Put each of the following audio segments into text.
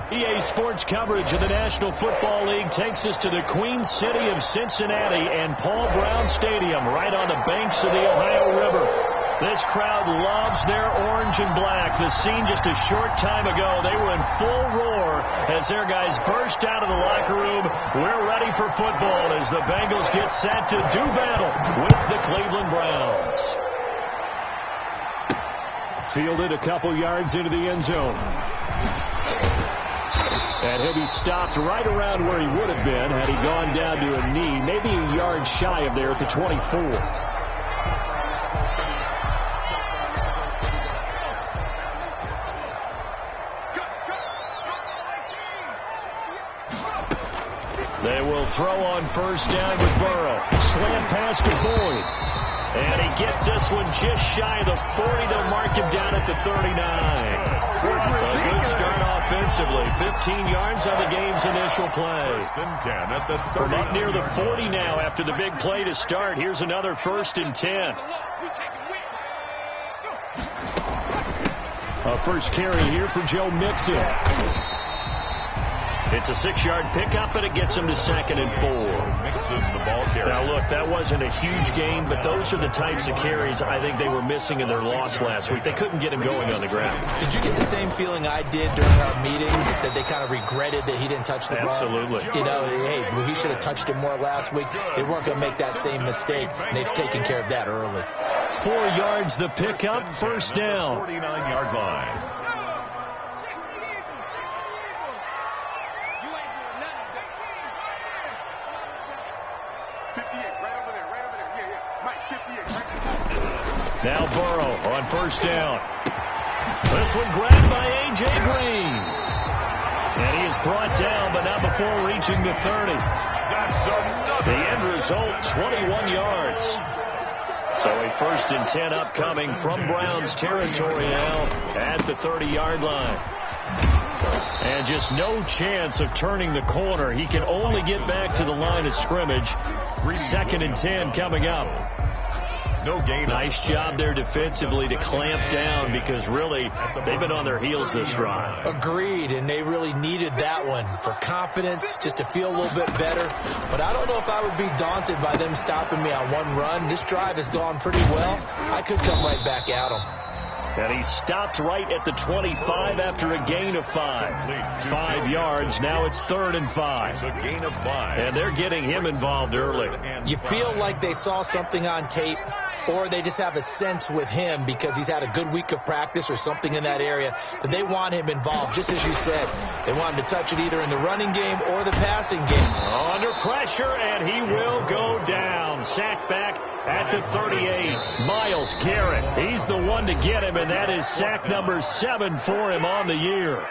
EA Sports coverage of the National Football League takes us to the Queen City of Cincinnati and Paul Brown Stadium right on the banks of the Ohio River. This crowd loves their orange and black. The scene just a short time ago, they were in full roar as their guys burst out of the locker room. We're ready for football as the Bengals get set to do battle with the Cleveland Browns. Fielded a couple yards into the end zone. And he'll be stopped right around where he would have been had he gone down to a knee, maybe a yard shy of there at the 24. They will throw on first down with Burrow. Slant pass to Boyd. And he gets this one just shy of the 40. They'll mark him down at the 39. A good start offensively. 15 yards on the game's initial play. From up near the 40 now after the big play to start. Here's another 1st and 10. A first carry here for Joe Mixon. It's a 6-yard pickup, and it gets him to 2nd and 4. The ball carry. Now, look, that wasn't a huge gain, but those are the types of carries I think they were missing in their loss last week. They couldn't get him going on the ground. Did you get the same feeling I did during our meetings, that they kind of regretted that he didn't touch the ball? Absolutely. You know, hey, he should have touched it more last week. They weren't going to make that same mistake, and they've taken care of that early. 4 yards the pickup, first down. 49-yard line. Now Burrow on first down. This one grabbed by A.J. Green. And he is brought down, but not before reaching the 30. The end result, 21 yards. So a 1st and 10 upcoming from Browns territory now at the 30-yard line. And just no chance of turning the corner. He can only get back to the line of scrimmage. 2nd and 10 coming up. No gain. Nice job there defensively to clamp down because really they've been on their heels this drive. Agreed, and they really needed that one for confidence, just to feel a little bit better. But I don't know if I would be daunted by them stopping me on one run. This drive has gone pretty well. I could come right back at them. And he stopped right at the 25 after a gain of 5. 5 yards. Now it's 3rd and 5. A gain of 5. And they're getting him involved early. You feel like they saw something on tape, or they just have a sense with him because he's had a good week of practice or something in that area that they want him involved. Just as you said, they want him to touch it either in the running game or the passing game. Under pressure, and he will go down. Sacked back at the 38. Myles Garrett, he's the one to get him, and that is sack number 7 for him on the year.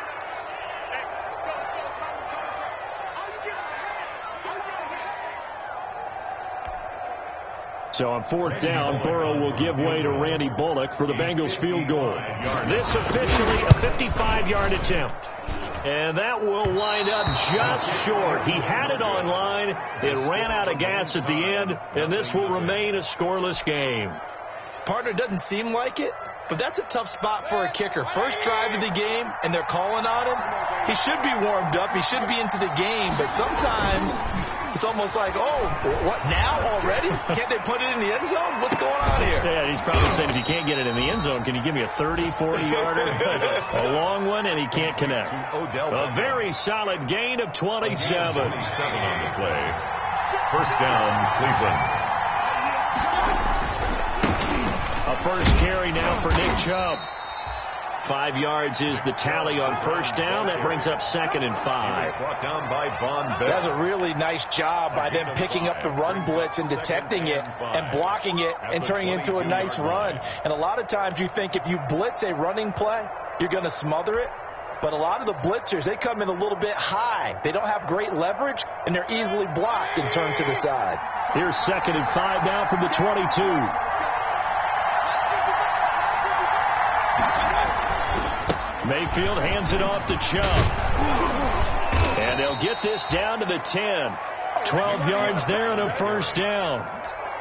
So on 4th down, Burrow will give way to Randy Bullock for the Bengals field goal. This officially a 55-yard attempt. And that will wind up just short. He had it on line. It ran out of gas at the end, and this will remain a scoreless game. Partner, doesn't seem like it, but that's a tough spot for a kicker. First drive of the game, and they're calling on him. He should be warmed up. He should be into the game, but sometimes it's almost like, oh, what, now already? Can't they put it in the end zone? What's going on here? Yeah, he's probably saying, if you can't get it in the end zone, can you give me a 30, 40-yarder? A long one, and he can't connect. A very solid gain of 27. 27 on the play. First down, Cleveland. A first carry now for Nick Chubb. 5 yards is the tally on first down. That brings up 2nd and 5. Brought down by Von Bell. That's a really nice job by them picking up the run blitz and detecting it and blocking it and turning it into a nice run. And a lot of times you think if you blitz a running play, you're going to smother it. But a lot of the blitzers, they come in a little bit high. They don't have great leverage, and they're easily blocked and turned to the side. Here's 2nd and 5 now from the 22. Mayfield hands it off to Chubb. And they'll get this down to the 10. 12 yards there and a first down.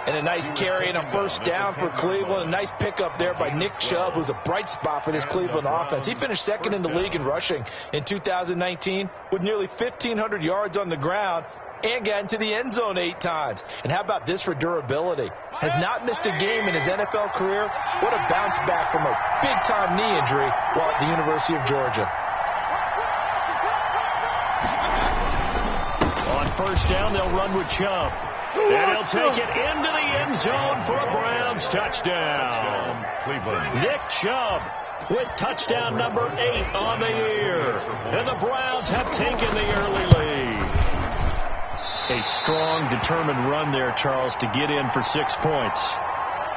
And a nice carry and a first down for Cleveland. A nice pickup there by Nick Chubb, who's a bright spot for this Cleveland offense. He finished second in the league in rushing in 2019 with nearly 1,500 yards on the ground and got into the end zone 8 times. And how about this for durability? Has not missed a game in his NFL career. What a bounce back from a big-time knee injury while at the University of Georgia. On first down, they'll run with Chubb. And he'll take it into the end zone for a Browns touchdown. Cleveland. Nick Chubb with touchdown number 8 on the year. And the Browns have taken the early lead. A strong, determined run there, Charles, to get in for 6 points.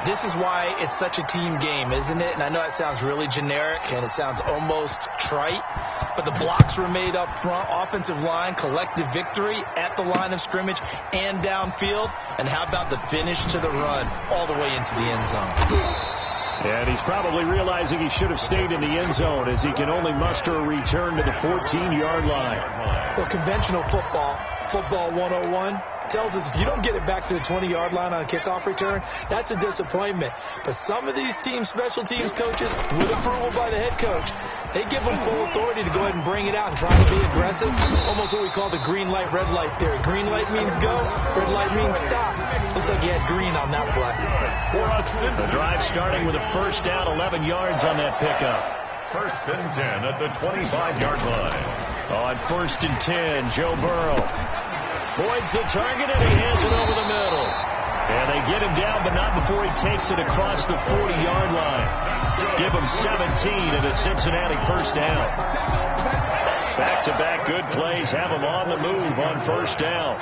This is why it's such a team game, isn't it? And I know it sounds really generic and it sounds almost trite, but the blocks were made up front, offensive line, collective victory at the line of scrimmage and downfield. And how about the finish to the run all the way into the end zone? And he's probably realizing he should have stayed in the end zone as he can only muster a return to the 14-yard line. Well, conventional football 101, tells us if you don't get it back to the 20-yard line on a kickoff return, that's a disappointment. But some of these teams, special teams coaches, with approval by the head coach, they give them full authority to go ahead and bring it out and try to be aggressive. Almost what we call the green light, red light theory. Green light means go, red light means stop. Looks like you had green on that play. The drive starting with a first down, 11 yards on that pickup. First and 10 at the 25-yard line. On first and 10, Joe Burrow voids the target, and he hands it over the middle. And they get him down, but not before he takes it across the 40-yard line. Give him 17 and a Cincinnati first down. Back-to-back good plays have him on the move on first down.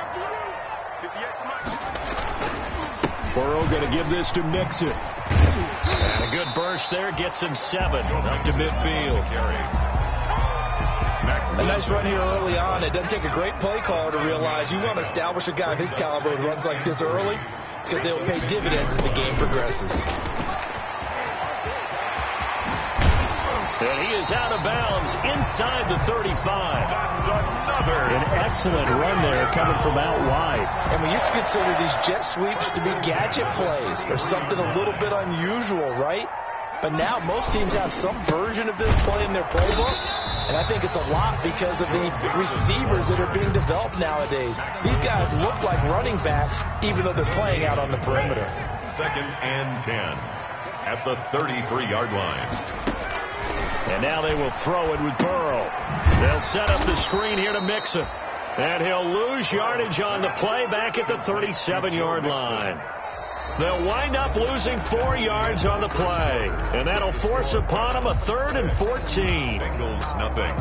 Burrow going to give this to Mixon. And a good burst there gets him 7 up to midfield. A nice run here early on. It doesn't take a great play caller to realize you want to establish a guy of his caliber who runs like this early because they'll pay dividends as the game progresses. And he is out of bounds inside the 35. That's another. An excellent run there coming from out wide. And we used to consider these jet sweeps to be gadget plays or something a little bit unusual, right? But now most teams have some version of this play in their playbook. And I think it's a lot because of the receivers that are being developed nowadays. These guys look like running backs even though they're playing out on the perimeter. Second and 10 at the 33-yard line. And now they will throw it with Burrow. They'll set up the screen here to Mixon. And he'll lose yardage on the play back at the 37-yard line. They'll wind up losing 4 yards on the play. And that'll force upon them a 3rd and 14. Bengals nothing.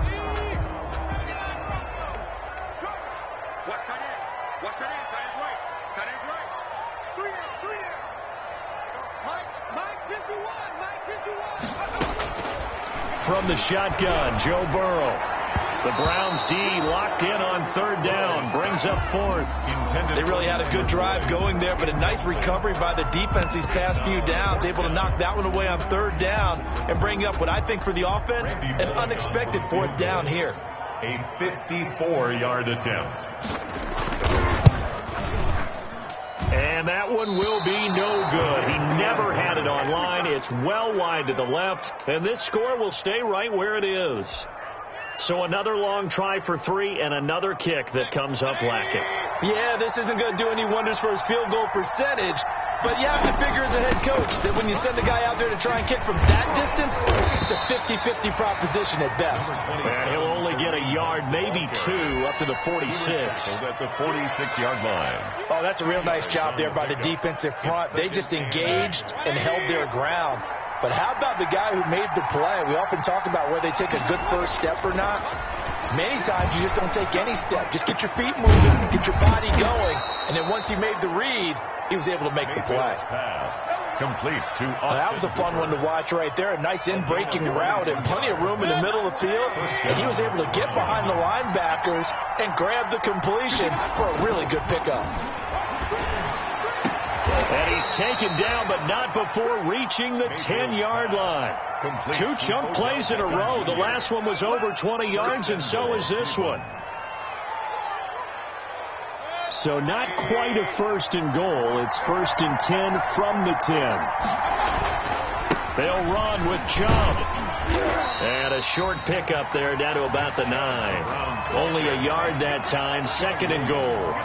From the shotgun, Joe Burrow. The Browns D locked in on 3rd down. Brings up 4th. They really had a good drive going there, but a nice recovery by the defense these past few downs. Able to knock that one away on 3rd down and bring up what I think for the offense, an unexpected 4th down here. A 54-yard attempt. And that one will be no good. He never had it on line. It's well wide to the left, and this score will stay right where it is. So another long try for 3 and another kick that comes up lacking. Yeah, this isn't going to do any wonders for his field goal percentage, but you have to figure as a head coach that when you send a guy out there to try and kick from that distance, it's a 50-50 proposition at best. And he'll only get a yard, maybe 2, up to the 46. At the 46-yard line. Oh, that's a real nice job there by the defensive front. They just engaged and held their ground. But how about the guy who made the play? We often talk about whether they take a good first step or not. Many times you just don't take any step. Just get your feet moving, get your body going, and then once he made the read, he was able to make the play. Pass complete to Austin. Well, that was a fun one to watch right there. A nice in-breaking route and plenty of room in the middle of the field. And he was able to get behind the linebackers and grab the completion for a really good pickup. And he's taken down, but not before reaching the 10-yard line. 2 chunk plays in a row. The last one was over 20 yards, and so is this one. So not quite a 1st and goal. It's 1st and 10 from the 10. They'll run with Chubb. And a short pickup there down to about the 9. Only a yard that time. 2nd and goal.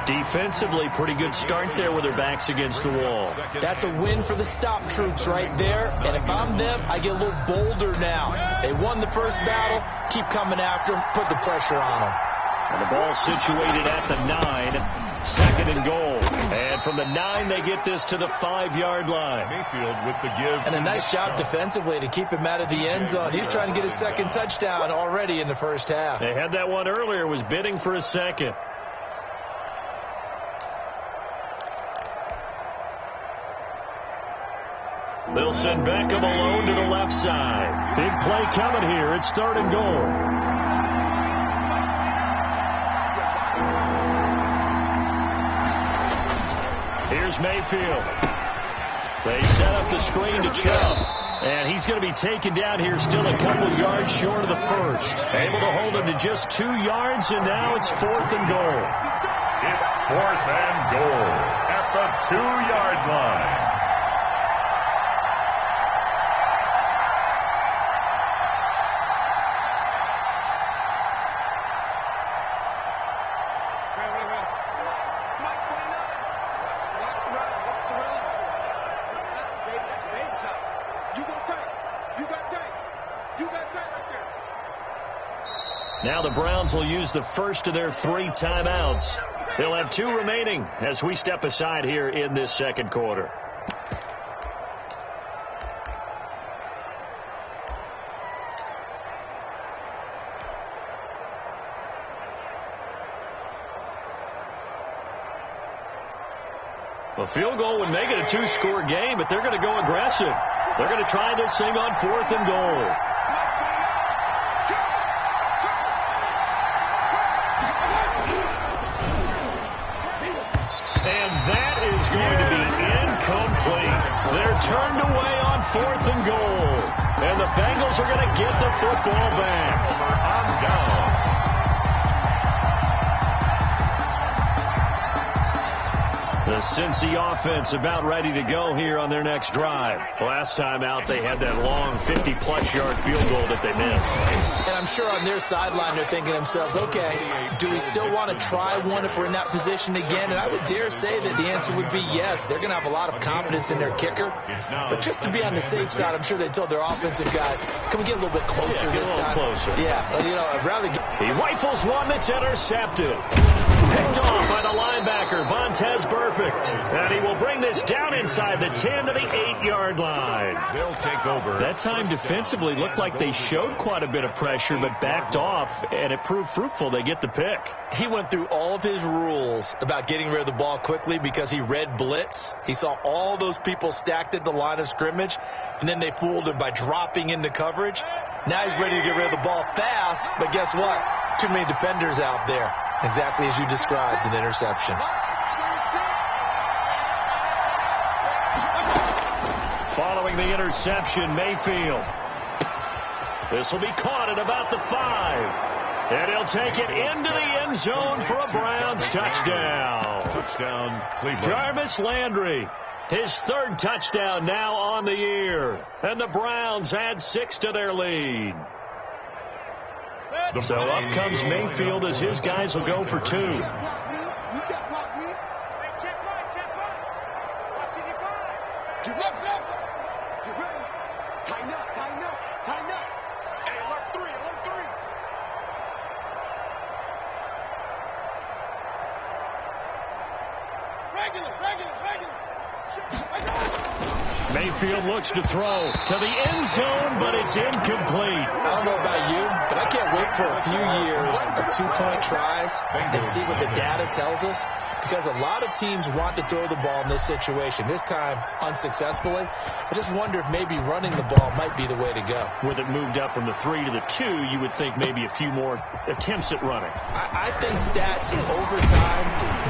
Defensively, pretty good start there with their backs against the wall. That's a win for the stop troops right there. And if I'm them, I get a little bolder now. They won the first battle. Keep coming after them. Put the pressure on them. And the ball situated at the 9. 2nd and goal. And from the 9, they get this to the 5-yard line. Mayfield with the give. And a nice job defensively to keep him out of the end zone. He's trying to get his 2nd touchdown already in the first half. They had that one earlier, was bidding for a 2nd. They'll send Beckham alone to the left side. Big play coming here. It's 3rd and goal. Here's Mayfield. They set up the screen to Chubb. And he's going to be taken down here still a couple yards short of the first. Able to hold him to just 2 yards, and now it's 4th and goal. It's 4th and goal at the 2-yard line. Now the Browns will use the first of their 3 timeouts. They'll have 2 remaining as we step aside here in this 2nd quarter. A field goal would make it a 2-score game, but they're going to go aggressive. They're going to try this thing on 4th and goal. They're turned away on 4th and goal. And the Bengals are going to get the football back. On down. The Cincy offense about ready to go here on their next drive. Last time out, they had that long 50-plus yard field goal that they missed. And I'm sure on their sideline, they're thinking to themselves, okay, do we still want to try one if we're in that position again? And I would dare say that the answer would be yes. They're going to have a lot of confidence in their kicker. But just to be on the safe side, I'm sure they told their offensive guys, can we get a little bit closer this time? Closer. Yeah, well, you know, I'd rather get... He rifles one that's intercepted. Picked off by the linebacker, Vontaze Burfict. And he will bring this down inside the 10 to the 8-yard line. They'll take over. That time defensively looked like they showed quite a bit of pressure, but backed off, and it proved fruitful. They get the pick. He went through all of his rules about getting rid of the ball quickly because he read blitz. He saw all those people stacked at the line of scrimmage, and then they fooled him by dropping into coverage. Now he's ready to get rid of the ball fast, but guess what? Too many defenders out there. Exactly as you described, an interception. Following the interception, Mayfield. This will be caught at about the 5. And he'll take it into the end zone for a Browns touchdown. Touchdown, Cleveland. Jarvis Landry, his 3rd touchdown now on the year. And the Browns add 6 to their lead. So up comes Mayfield as his guys will go for 2. Mayfield looks to throw to the end zone, but it's incomplete. I don't know about you, but I can't wait for a few years of 2-point tries and see what the data tells us, because a lot of teams want to throw the ball in this situation. This time, unsuccessfully. I just wonder if maybe running the ball might be the way to go. With it moved up from the 3 to the 2, you would think maybe a few more attempts at running. I think stats over time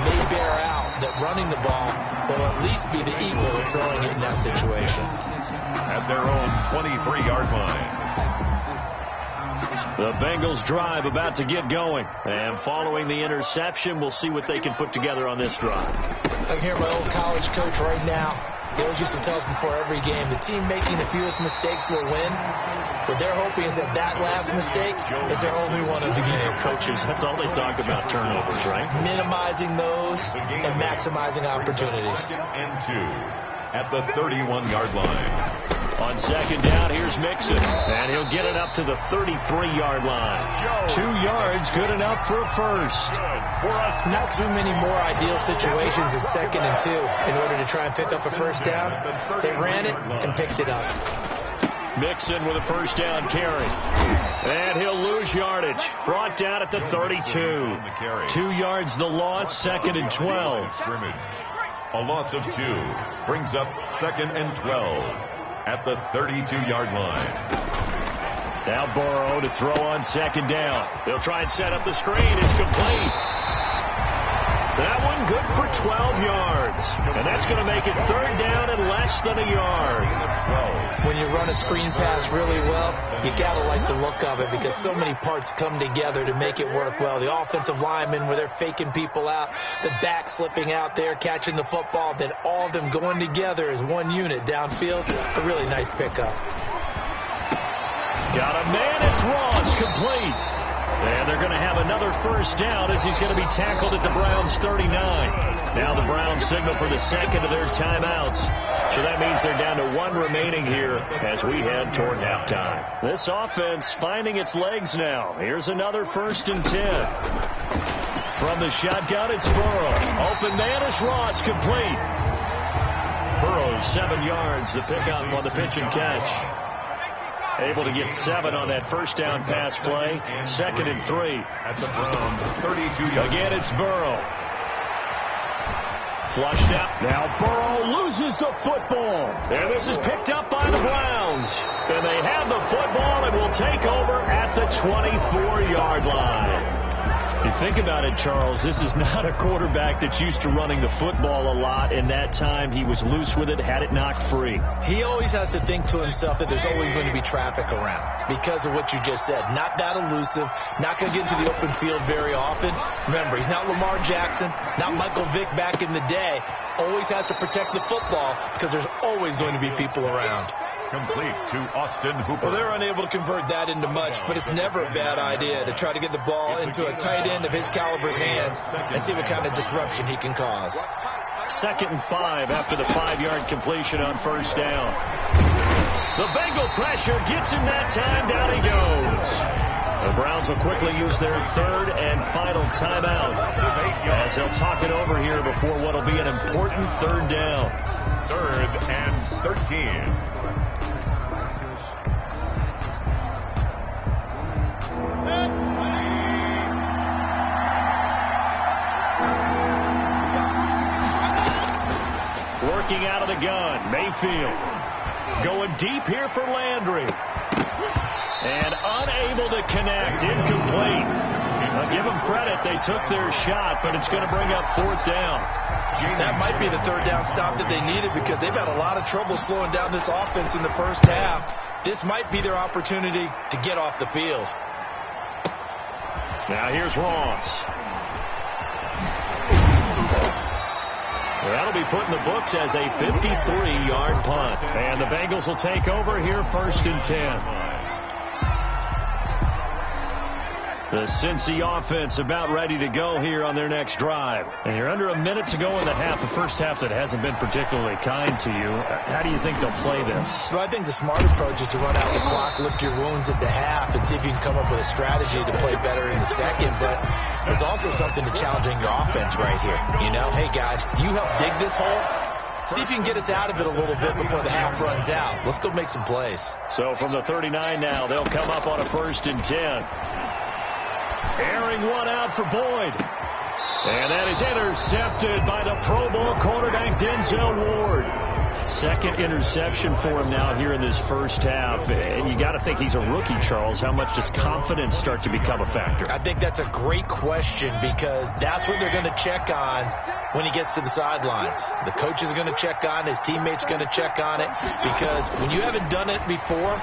may bear out that running the ball will at least be the equal of throwing it in that situation. At their own 23-yard line. The Bengals drive about to get going. And following the interception, we'll see what they can put together on this drive. I can hear my old college coach right now. He always used to tell us before every game, the team making the fewest mistakes will win. What they're hoping is that last mistake is their only one of the game. Coaches, that's all they talk about, turnovers, right? Minimizing those and maximizing opportunities. And 2 at the 31-yard line. On second down, here's Mixon, and he'll get it up to the 33-yard line. 2 yards, good enough for a first. Not too many more ideal situations at 2nd and 2 in order to try and pick up a first down. They ran it and picked it up. Mixon with a first down carry. And he'll lose yardage. Brought down at the 32. 2 yards the loss, 2nd and 12. A loss of 2 brings up 2nd and 12. At the 32-yard line. Now Burrow to throw on second down. They'll try and set up the screen. It's complete. That one good for 12 yards. And that's going to make it 3rd down and less than a yard. When you run a screen pass really well, you got to like the look of it because so many parts come together to make it work well. The offensive linemen where they're faking people out, the back slipping out there, catching the football, then all of them going together as one unit downfield. A really nice pickup. Got a man, it's Ross, complete. And they're going to have another first down as he's going to be tackled at the Browns' 39. Now the Browns signal for the second of their timeouts. So that means they're down to 1 remaining here as we head toward halftime. This offense finding its legs now. Here's another 1st and 10. From the shotgun, it's Burrow. Open man is Ross, complete. Burrow, 7 yards, the pickup on the pitch and catch. Able to get 7 on that first down pass play. 2nd and 3. At the Browns, 32 yards. Again, it's Burrow. Flushed out. Now Burrow loses the football. And this is picked up by the Browns. And they have the football and will take over at the 24-yard line. You think about it, Charles, this is not a quarterback that's used to running the football a lot. In that time, he was loose with it, had it knocked free. He always has to think to himself that there's always going to be traffic around because of what you just said. Not that elusive, not going to get into the open field very often. Remember, he's not Lamar Jackson, not Michael Vick back in the day. Always has to protect the football because there's always going to be people around. Complete to Austin Hooper. Well, they're unable to convert that into much, but it's never a bad idea to try to get the ball into a tight end of his caliber's hands and see what kind of disruption he can cause. 2nd and 5 after the 5-yard completion on first down. The Bengal pressure gets him that time. Down he goes. The Browns will quickly use their 3rd and final timeout as they'll talk it over here before what will be an important 3rd down. 3rd and 13. Working out of the gun, Mayfield going deep here for Landry. And unable to connect, incomplete. I'll give them credit, they took their shot, but it's going to bring up 4th down. That might be the 3rd down stop that they needed because they've had a lot of trouble slowing down this offense in the first half. This might be their opportunity to get off the field. Now here's Ross. That'll be put in the books as a 53-yard punt. And the Bengals will take over here 1st and 10. The Cincy offense about ready to go here on their next drive. And you're under a minute to go in the half. The first half that hasn't been particularly kind to you. How do you think they'll play this? Well, I think the smart approach is to run out the clock, lick your wounds at the half, and see if you can come up with a strategy to play better in the second. But there's also something to challenging your offense right here. You know, hey, guys, you help dig this hole. See if you can get us out of it a little bit before the half runs out. Let's go make some plays. So from the 39 now, they'll come up on a 1st and 10. Airing one out for Boyd. And that is intercepted by the Pro Bowl quarterback Denzel Ward. 2nd interception for him now here in this first half. And you got to think he's a rookie, Charles. How much does confidence start to become a factor? I think that's a great question because that's what they're going to check on when he gets to the sidelines. The coach is going to check on, his teammates going to check on it because when you haven't done it before,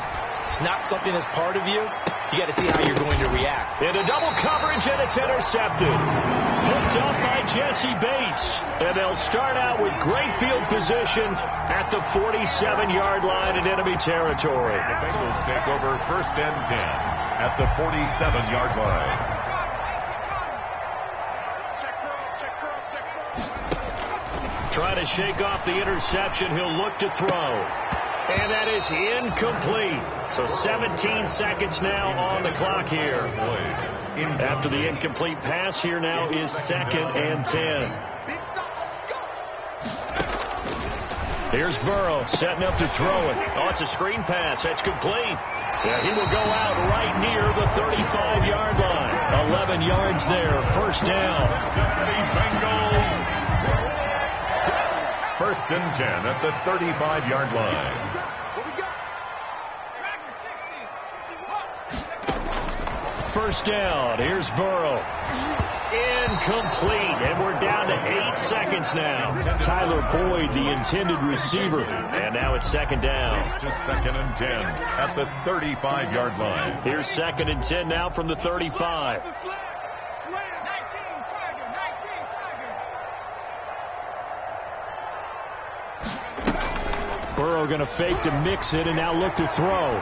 it's not something that's part of you. you got to see how you're going to react. Into double coverage, and it's intercepted. Picked up by Jesse Bates. And they'll start out with great field position at the 47-yard line in enemy territory. The Bengals take over 1st and 10 at the 47-yard line. Trying to shake off the interception. He'll look to throw. And that is incomplete. So 17 seconds now on the clock here. After the incomplete pass, here now is 2nd and 10. Here's Burrow setting up to throw it. Oh, it's a screen pass. That's complete. Yeah, he will go out right near the 35-yard line. 11 yards there. 1st down. Bengals. 1st and 10 at the 35-yard line. First down. Here's Burrow. Incomplete. And we're down to 8 seconds now. Tyler Boyd, the intended receiver. And now it's 2nd down. It's just 2nd and 10 at the 35-yard line. Here's 2nd and 10 now from the 35. Burrow going to fake to mix it and now look to throw.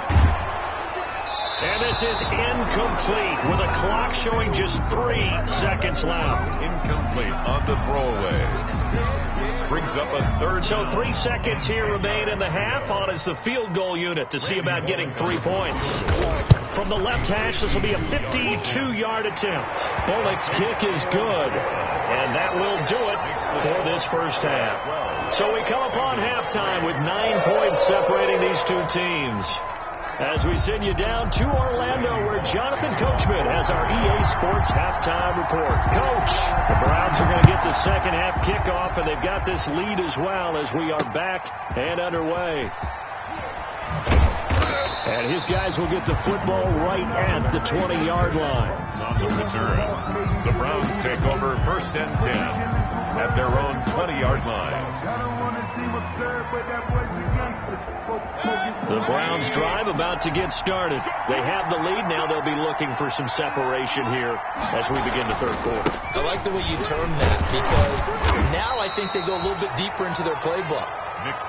And this is incomplete with a clock showing just 3 seconds left. Incomplete on the throwaway. Brings up a 3rd. So 3 seconds here remain in the half. On is the field goal unit to see about getting 3 points. From the left hash, this will be a 52-yard attempt. Bullock's kick is good. And that will do it for this first half. So we come upon halftime with 9 points separating these two teams. As we send you down to Orlando, where Jonathan Coachman has our EA Sports halftime report. Coach, the Browns are going to get the second half kickoff, and they've got this lead as well as we are back and underway. And his guys will get the football right at the 20-yard line. On the return, the Browns take over 1st and 10 at their own 20-yard line. The Browns drive about to get started. They have the lead. Now they'll be looking for some separation here as we begin the 3rd quarter. I like the way you term that, because now I think they go a little bit deeper into their playbook.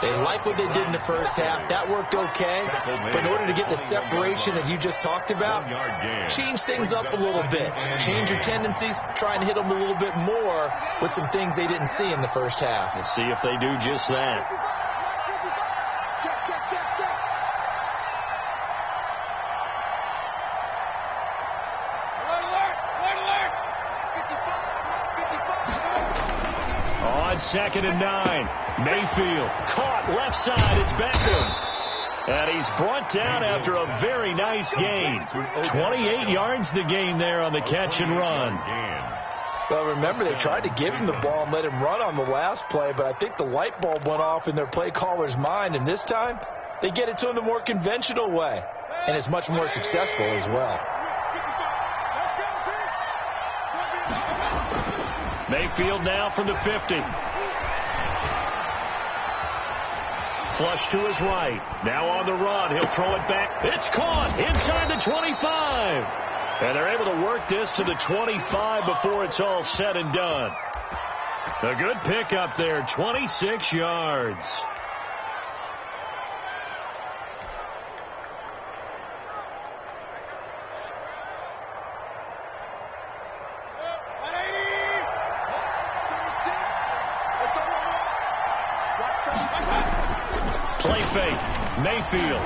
They like what they did in the first half. That worked okay. But in order to get the separation that you just talked about, change things up a little bit. Change your tendencies. Try and hit them a little bit more with some things they didn't see in the first half. Let's see if they do just that. On 2nd and 9. Mayfield caught left side. It's Beckham. And he's brought down after a very nice gain. 28 yards the gain there on the catch and run. Well, remember, they tried to give him the ball and let him run on the last play, but I think the light bulb went off in their play caller's mind, and this time they get it to him the more conventional way, and it's much more successful as well. Mayfield now from the 50. Flush to his right. Now on the run. He'll throw it back. It's caught inside the 25. And they're able to work this to the 25 before it's all said and done. A good pickup there, 26 yards. Play fake. Mayfield.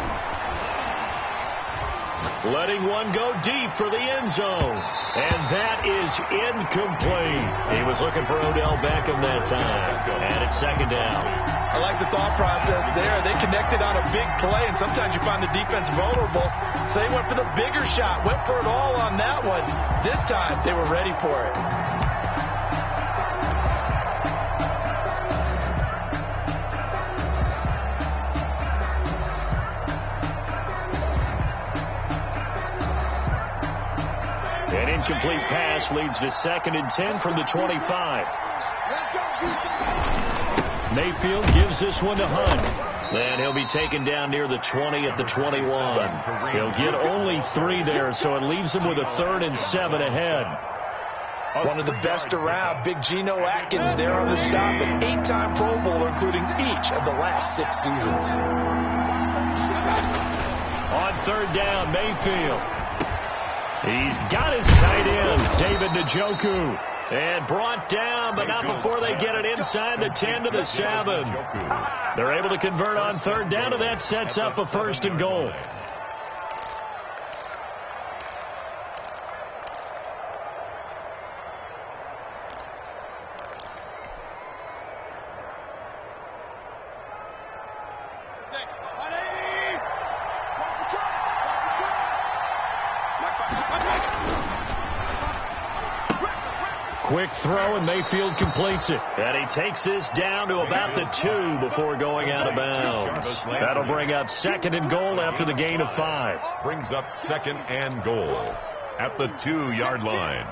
Letting one go deep for the end zone. And that is incomplete. He was looking for Odell Beckham that time. And it's 2nd down. I like the thought process there. They connected on a big play, and sometimes you find the defense vulnerable. So they went for the bigger shot, went for it all on that one. This time, they were ready for it. An incomplete pass leads to 2nd and 10 from the 25. Mayfield gives this one to Hunt. And he'll be taken down near the 20 at the 21. He'll get only 3 there, so it leaves him with a 3rd and 7 ahead. One of the best around, Big Geno Atkins there on the stop, an 8-time Pro Bowler, including each of the last 6 seasons. On 3rd down, Mayfield. He's got his tight end, David Njoku. And brought down, but not before they get it inside the 10 to the 7. They're able to convert on 3rd down, and that sets up a 1st and goal. Quick throw, and Mayfield completes it. And he takes this down to about the 2 before going out of bounds. That'll bring up 2nd and goal after the gain of 5. Brings up 2nd and goal at the 2-yard line.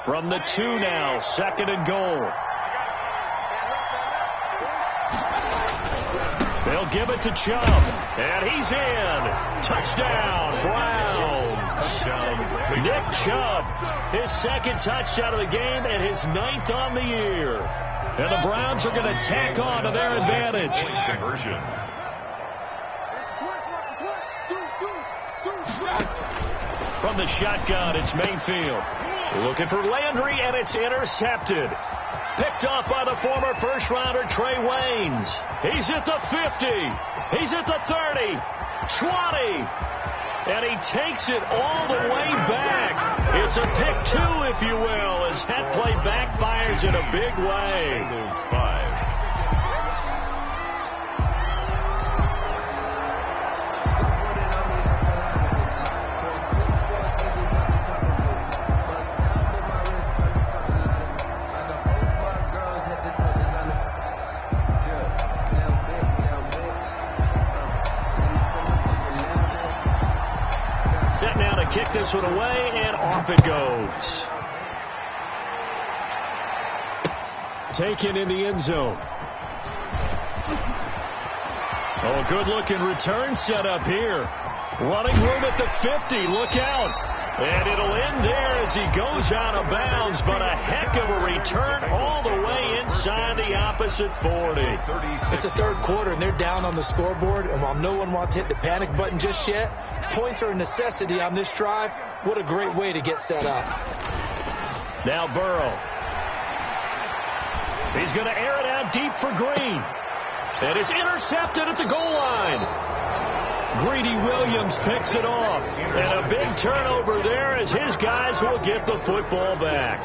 From the 2 now, 2nd and goal. They'll give it to Chubb. And he's in. Touchdown, Browns. Nick Chubb, his 2nd touchdown of the game and his 9th on the year. And the Browns are going to tack on to their advantage. Conversion. From the shotgun, it's Mayfield. Looking for Landry, and it's intercepted. Picked off by the former first-rounder Trey Waynes. He's at the 50. He's at the 30. 20. And he takes it all the way back. It's a pick 2, if you will, as that play backfires in a big way. Those 5. Kick this one away, and off it goes. Taken in the end zone. Oh, good-looking return set up here. Running room at the 50. Look out. And it'll end there as he goes out of bounds, but a heck of a return all the way inside the opposite 40. It's the 3rd quarter, and they're down on the scoreboard, and while no one wants to hit the panic button just yet, points are a necessity on this drive. What a great way to get set up. Now Burrow. He's going to air it out deep for Green. And it's intercepted at the goal line. Greedy Williams picks it off. And a big turnover there as his guys will get the football back.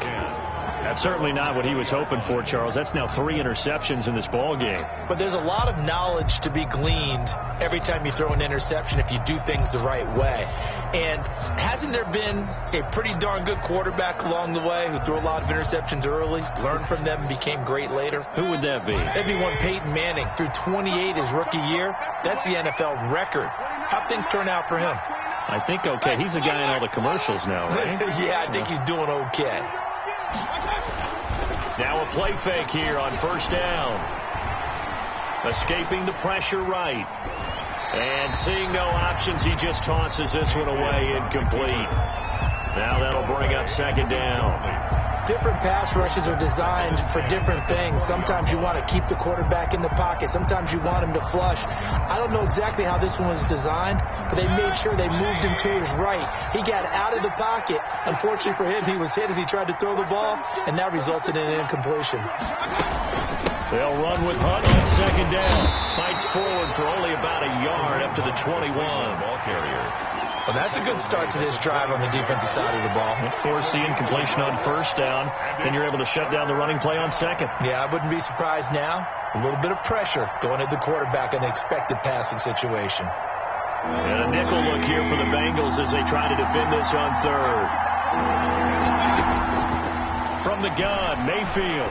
That's certainly not what he was hoping for, Charles. That's now 3 interceptions in this ball game. But there's a lot of knowledge to be gleaned every time you throw an interception if you do things the right way. And hasn't there been a pretty darn good quarterback along the way who threw a lot of interceptions early, learned from them, and became great later? Who would that be? That'd be one Peyton Manning. Threw 28 his rookie year. That's the NFL record. How'd things turn out for him? I think okay. He's the guy in all the commercials now, right? Yeah, I think he's doing okay. Now a play fake here on 1st down. Escaping the pressure right. And seeing no options, he just tosses this one away, incomplete. Now that'll bring up 2nd down. Different pass rushes are designed for different things. Sometimes you want to keep the quarterback in the pocket. Sometimes you want him to flush. I don't know exactly how this one was designed, but they made sure they moved him to his right. He got out of the pocket. Unfortunately for him, he was hit as he tried to throw the ball, and that resulted in an incompletion. They'll run with Hunt on 2nd down. Fights forward for only about a yard up to the 21. Ball carrier. Well, that's a good start to this drive on the defensive side of the ball. Force the incompletion on 1st down, then you're able to shut down the running play on 2nd. Yeah, I wouldn't be surprised now. A little bit of pressure going at the quarterback in an expected passing situation. And a nickel look here for the Bengals as they try to defend this on 3rd. From the gun, Mayfield.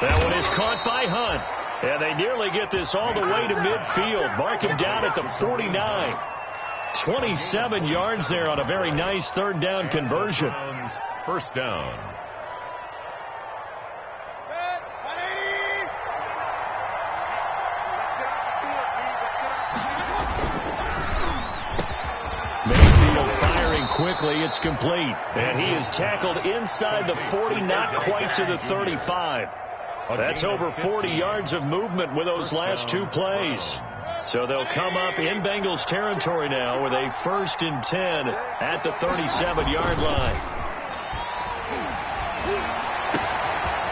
That one is caught by Hunt. And they nearly get this all the way to midfield. Mark him down at the 49. 27 yards there on a very nice 3rd down conversion. 1st down. quickly. It's complete. And he is tackled inside the 40, not quite to the 35. That's over 40 yards of movement with those last two plays. So they'll come up in Bengals territory now with a 1st and 10 at the 37-yard line.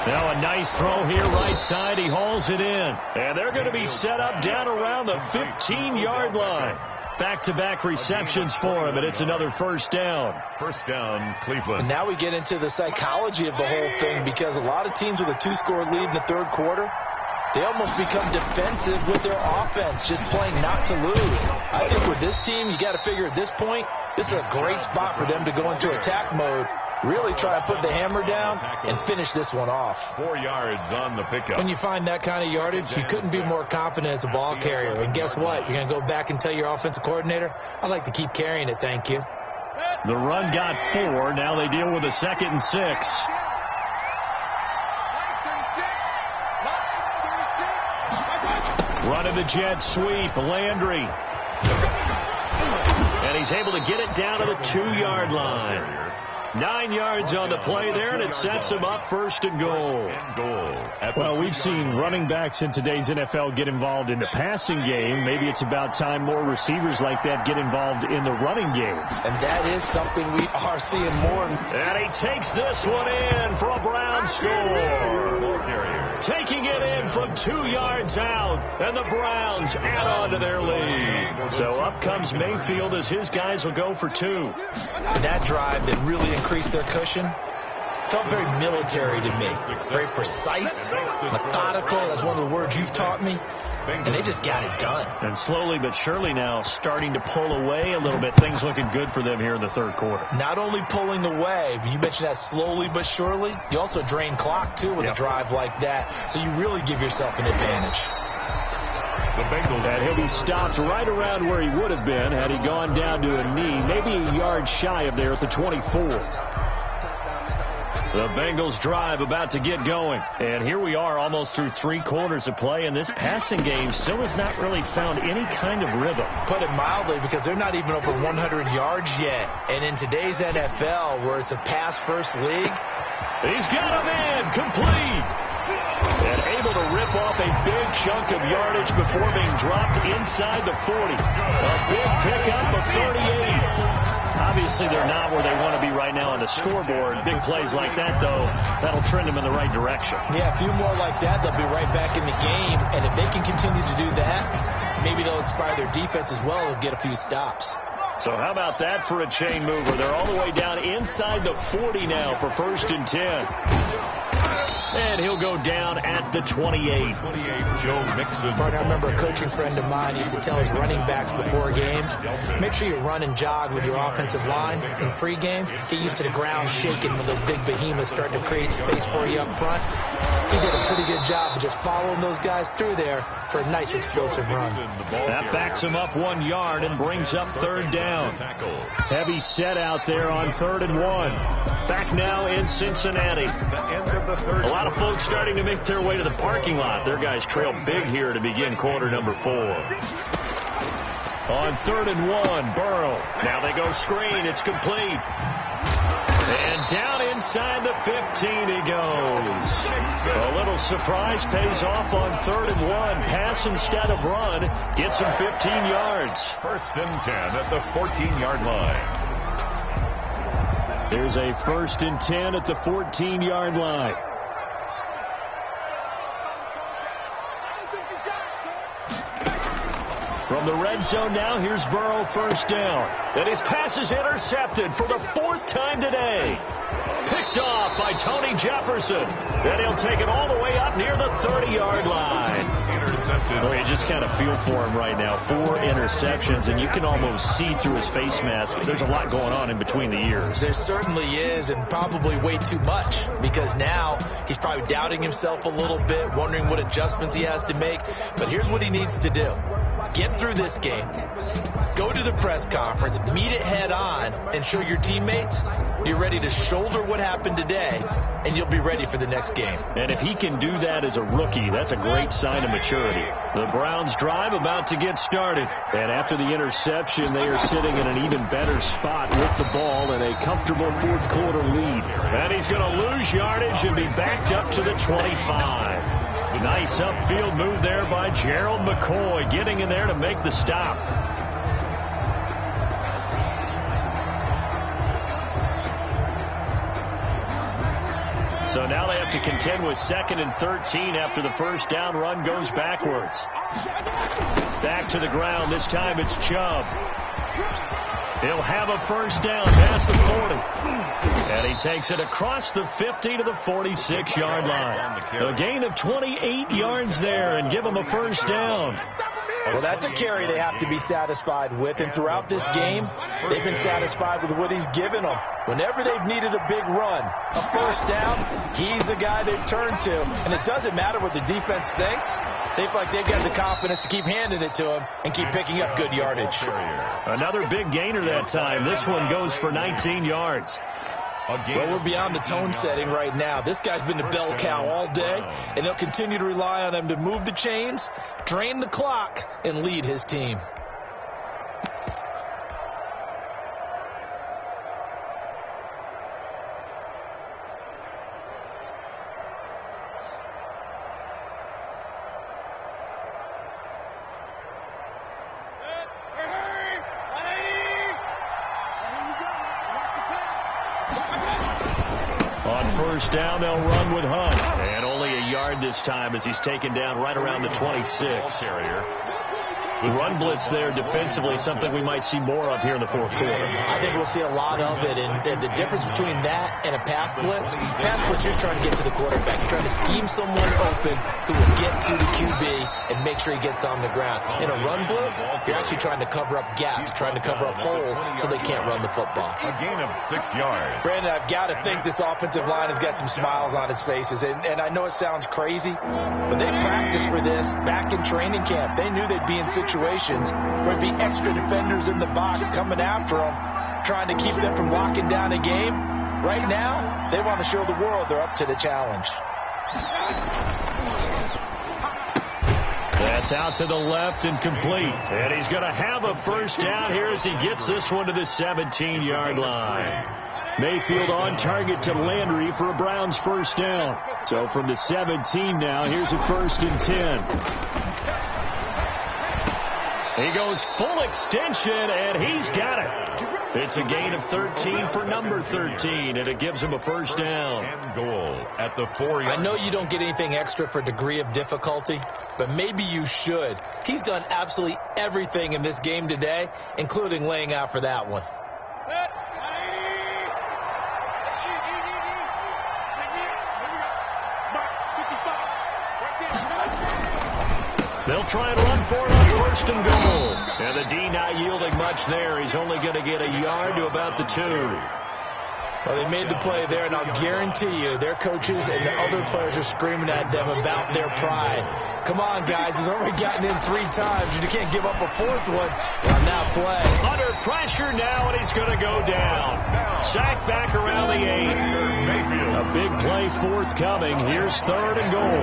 Now a nice throw here right side. He hauls it in. And they're going to be set up down around the 15-yard line. Back-to-back receptions for him, and it's another 1st down. 1st down, Cleveland. And now we get into the psychology of the whole thing, because a lot of teams with a 2-score lead in the 3rd quarter, they almost become defensive with their offense, just playing not to lose. I think with this team, you got to figure at this point, this is a great spot for them to go into attack mode, really try to put the hammer down and finish this one off. 4 yards on the pickup. When you find that kind of yardage, you couldn't be more confident as a ball carrier. And guess what? You're going to go back and tell your offensive coordinator, I'd like to keep carrying it, thank you. The run got 4. Now they deal with a 2nd and 6. Running the jet sweep, Landry. And he's able to get it down to the 2-yard line. 9 yards on the play there, and it sets him up 1st and goal. Well, we've seen running backs in today's NFL get involved in the passing game. Maybe it's about time more receivers like that get involved in the running game. And that is something we are seeing more. And he takes this one in for a Brown score. Taking it in from 2 yards out, and the Browns add on to their lead. So up comes Mayfield as his guys will go for 2. That drive that really increased their cushion felt very military to me. Very precise, methodical. That's one of the words you've taught me. And they just got it done. And slowly but surely now starting to pull away a little bit. Things looking good for them here in the 3rd quarter. Not only pulling away, but you mentioned that slowly but surely. You also drain clock, too, with a drive like that. So you really give yourself an advantage. The Bengals. And he'll be stopped right around where he would have been had he gone down to a knee. Maybe a yard shy of there at the 24. The Bengals drive about to get going. And here we are almost through 3 quarters of play, and this passing game still has not really found any kind of rhythm. Put it mildly, because they're not even over 100 yards yet. And in today's NFL, where it's a pass-first league, he's got him in, complete. And able to rip off a big chunk of yardage before being dropped inside the 40. A big pickup of 38. Obviously, they're not where they want to be right now on the scoreboard. Big plays like that, though, that'll trend them in the right direction. Yeah, a few more like that, they'll be right back in the game. And if they can continue to do that, maybe they'll inspire their defense as well. They'll get a few stops. So how about that for a chain mover? They're all the way down inside the 40 now for 1st and 10. And he'll go down at the 28. Joe Mixon. I remember a coaching friend of mine used to tell his running backs before games, make sure you run and jog with your offensive line in pregame. Get used to the ground shaking when those big behemoths starting to create space for you up front. He did a pretty good job of just following those guys through there for a nice explosive run. That backs him up 1 yard and brings up 3rd down. Heavy set out there on 3rd and 1. Back now in Cincinnati. A lot of folks starting to make their way to the parking lot. Their guys trail big here to begin quarter number 4. On 3rd and 1, Burrow. Now they go screen. It's complete. And down inside the 15 he goes. A little surprise pays off on 3rd and 1. Pass instead of run. Gets him 15 yards. 1st and 10 at the 14-yard line. There's a 1st and 10 at the 14-yard line. From the red zone now, here's Burrow, 1st down. And his pass is intercepted for the 4th time today. Picked off by Tony Jefferson. And he'll take it all the way up near the 30-yard line. Intercepted. Well, you just kind of feel for him right now. 4 interceptions, and you can almost see through his face mask. There's a lot going on in between the ears. There certainly is, and probably way too much, because now he's probably doubting himself a little bit, wondering what adjustments he has to make. But here's what he needs to do. Get through this game, go to the press conference, meet it head on, and show your teammates you're ready to shoulder what happened today, and you'll be ready for the next game. And if he can do that as a rookie, that's a great sign of maturity. The Browns drive about to get started. And after the interception, they are sitting in an even better spot with the ball in a comfortable fourth quarter lead. And he's going to lose yardage and be backed up to the 25. Nice upfield move there by Gerald McCoy, getting in there to make the stop. So now they have to contend with 2nd and 13 after the first down run goes backwards. Back to the ground. This time it's Chubb. He'll have a first down past the 40. And he takes it across the 50 to the 46-yard line. A gain of 28 yards there and give him a first down. Well, that's a carry they have to be satisfied with. And throughout this game, they've been satisfied with what he's given them. Whenever they've needed a big run, a first down, he's the guy they've turned to. And it doesn't matter what the defense thinks. They feel like they've got the confidence to keep handing it to him and keep picking up good yardage. Another big gainer that time. This one goes for 19 yards. Well, we're beyond the tone setting right now. This guy's been the bell cow all day, and they'll continue to rely on him to move the chains, drain the clock, and lead his team. First down, they'll run with Hunt. And only a yard this time as he's taken down right around the 26. The run blitz there defensively, something we might see more of here in the fourth quarter. I think we'll see a lot of it. And the difference between that and a pass blitz is trying to get to the quarterback. You're trying to scheme someone open who will get to the QB and make sure he gets on the ground. In a run blitz, you're actually trying to cover up gaps, trying to cover up holes so they can't run the football. A gain of 6 yards. Brandon, I've got to think this offensive line has got some smiles on its faces. And I know it sounds crazy, but they practiced for this back in training camp. They knew they'd be in situations where there'd be extra defenders in the box coming after them, trying to keep them from locking down a game. Right now, they want to show the world they're up to the challenge. That's out to the left and complete. And he's going to have a first down here as he gets this one to the 17-yard line. Mayfield on target to Landry for a Browns first down. So from the 17 now, here's a 1st and 10. He goes full extension, and he's got it. It's a gain of 13 for number 13, and it gives him a first down. And goal at the 4-yard. I know you don't get anything extra for degree of difficulty, but maybe you should. He's done absolutely everything in this game today, including laying out for that one. They'll try and run for it on 1st and goal. And the D not yielding much there. He's only going to get a yard to about the 2. Well, they made the play there, and I'll guarantee you their coaches and the other players are screaming at them about their pride. Come on, guys. He's already gotten in 3 times. You can't give up a 4th one on that play. Under pressure now, and he's going to go down. Sacked back around the 8. A big play forthcoming. Here's 3rd and goal.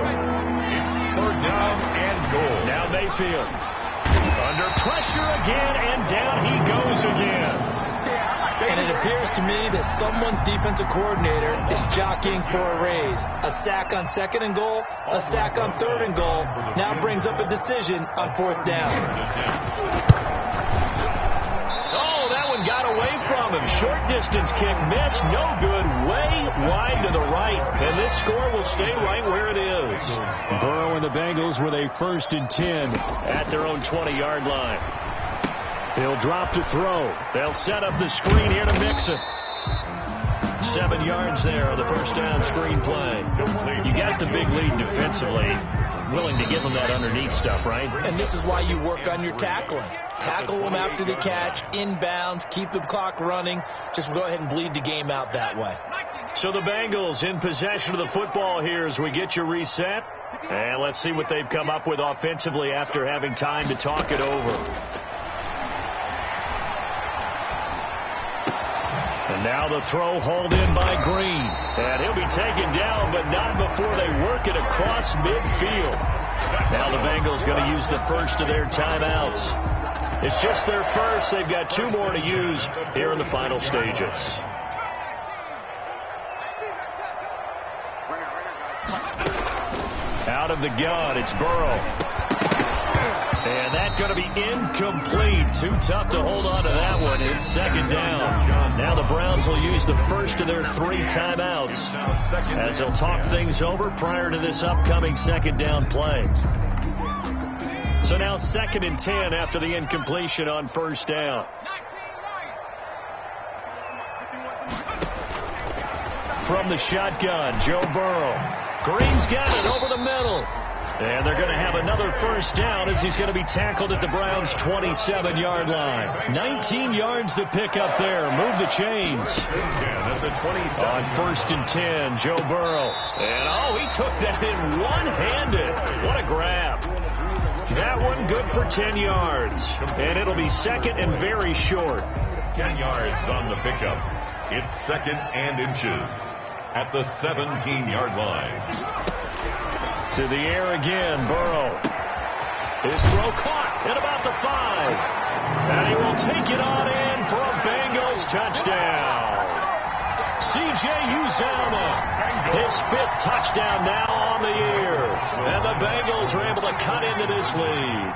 It's 3rd down and goal. Now Mayfield. Under pressure again, and down he goes again. And it appears to me that someone's defensive coordinator is jockeying for a raise. A sack on 2nd and goal, a sack on 3rd and goal, now brings up a decision on 4th down. Oh, that one got away from him. Short distance kick missed, no good, way wide to the right. And this score will stay right where it is. Burrow and the Bengals with a 1st and 10 at their own 20-yard line. He'll drop to throw. They'll set up the screen here to Mixon. 7 yards there on the first down screen play. You got the big lead defensively. Willing to give them that underneath stuff, right? And this is why you work on your tackling. Tackle them after the catch, inbounds, keep the clock running. Just go ahead and bleed the game out that way. So the Bengals in possession of the football here as we get you reset. And let's see what they've come up with offensively after having time to talk it over. And now the throw hauled in by Green. And he'll be taken down, but not before they work it across midfield. Now the Bengals going to use the first of their timeouts. It's just their first. They've got 2 more to use here in the final stages. Out of the gun, it's Burrow. And that's going to be incomplete. Too tough to hold on to that one. It's second down. Now the Browns will use the first of their 3 timeouts as they'll talk things over prior to this upcoming second down play. So now 2nd and 10 after the incompletion on first down. From the shotgun, Joe Burrow. Green's got it over the middle. And they're going to have another first down as he's going to be tackled at the Browns' 27-yard line. 19 yards to pick up there. Move the chains. On 1st and 10, Joe Burrow. And, he took that in one-handed. What a grab. That one good for 10 yards. And it'll be 2nd and very short. 10 yards on the pickup. It's 2nd and inches at the 17-yard line. To the air again, Burrow. His throw caught at about the 5. And he will take it on in for a Bengals touchdown. C.J. Uzomah, his 5th touchdown now on the year. And the Bengals are able to cut into this lead.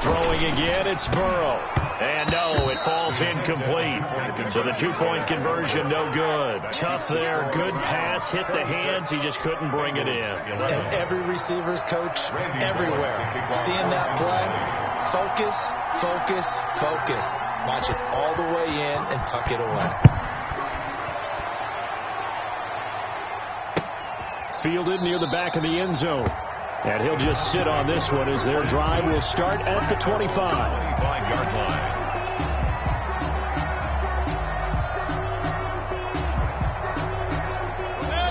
Throwing again, it's Burrow. And no, it falls incomplete. So the 2-point conversion, no good. Tough there, good pass, hit the hands. He just couldn't bring it in. And every receiver's coach everywhere. Seeing that play, focus, focus, focus. Watch it all the way in and tuck it away. Fielded near the back of the end zone. And he'll just sit on this one as their drive will start at the 25-yard line.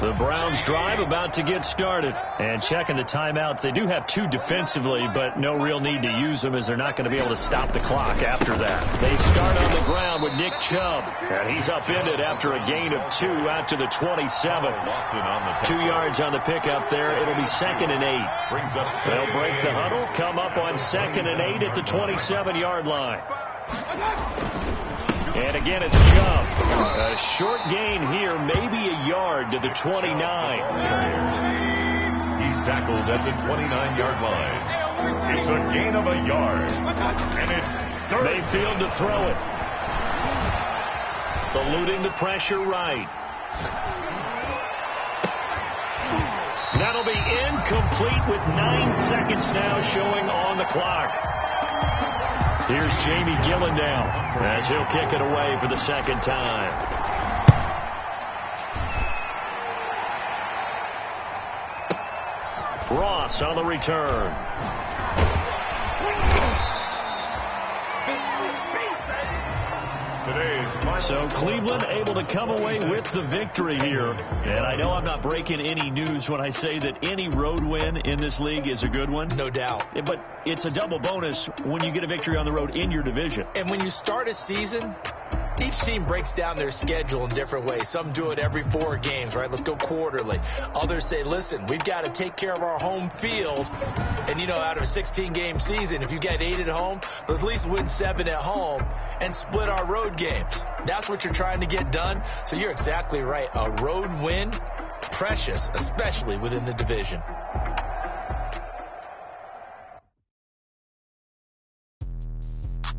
The Browns drive about to get started. And checking the timeouts, they do have 2 defensively, but no real need to use them as they're not going to be able to stop the clock after that. They start on the ground with Nick Chubb. And he's upended after a gain of 2 out to the 27. 2 yards on the pickup there. It'll be 2nd and 8. They'll break the huddle, come up on 2nd and 8 at the 27-yard line. And again, it's Chubb. A short gain here, maybe a yard to the 29. He's tackled at the 29-yard line. It's a gain of a yard. And it's third. Mayfield to throw it. Eluding the pressure right. That'll be incomplete with 9 seconds now showing on the clock. Here's Jamie Gillen now as he'll kick it away for the 2nd time. Ross on the return. So Cleveland able to come away with the victory here. And I know I'm not breaking any news when I say that any road win in this league is a good one. No doubt. But it's a double bonus when you get a victory on the road in your division. And when you start a season, each team breaks down their schedule in different ways. Some do it every 4 games, right? Let's go quarterly. Others say, listen, we've got to take care of our home field. And, out of a 16-game season, if you get 8 at home, let's at least win 7 at home and split our road games. That's what you're trying to get done. So you're exactly right. A road win, precious, especially within the division.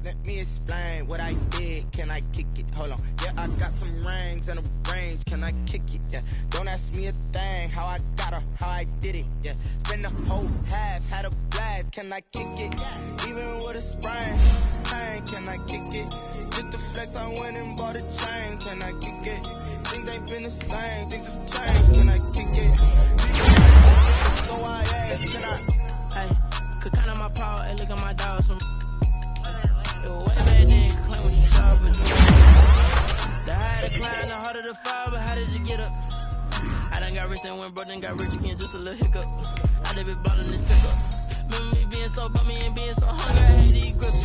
Let me explain what I did. Can I kick it? Hold on. Yeah, I got some rings and a range. Can I kick it? Yeah. Don't ask me a thing. How I got her, how I did it. Yeah. Spend the whole half, had a blast. Can I kick it? Even with a sprain. Can I kick it? Just the flex, I went and bought a chain. Can I kick it? Things ain't been the same. Things have changed. Can I kick it? So I ask, can I? Hey, could count on my power and look at my dogs from. Way back then, claim what you saw, but you. The high to climb, the harder to fall, but how did you get up? I done got rich and went broke, then got rich again, just a little hiccup. I done been ballin' this pickup. Remember me being so bummy and being so hungry, I hate these grips.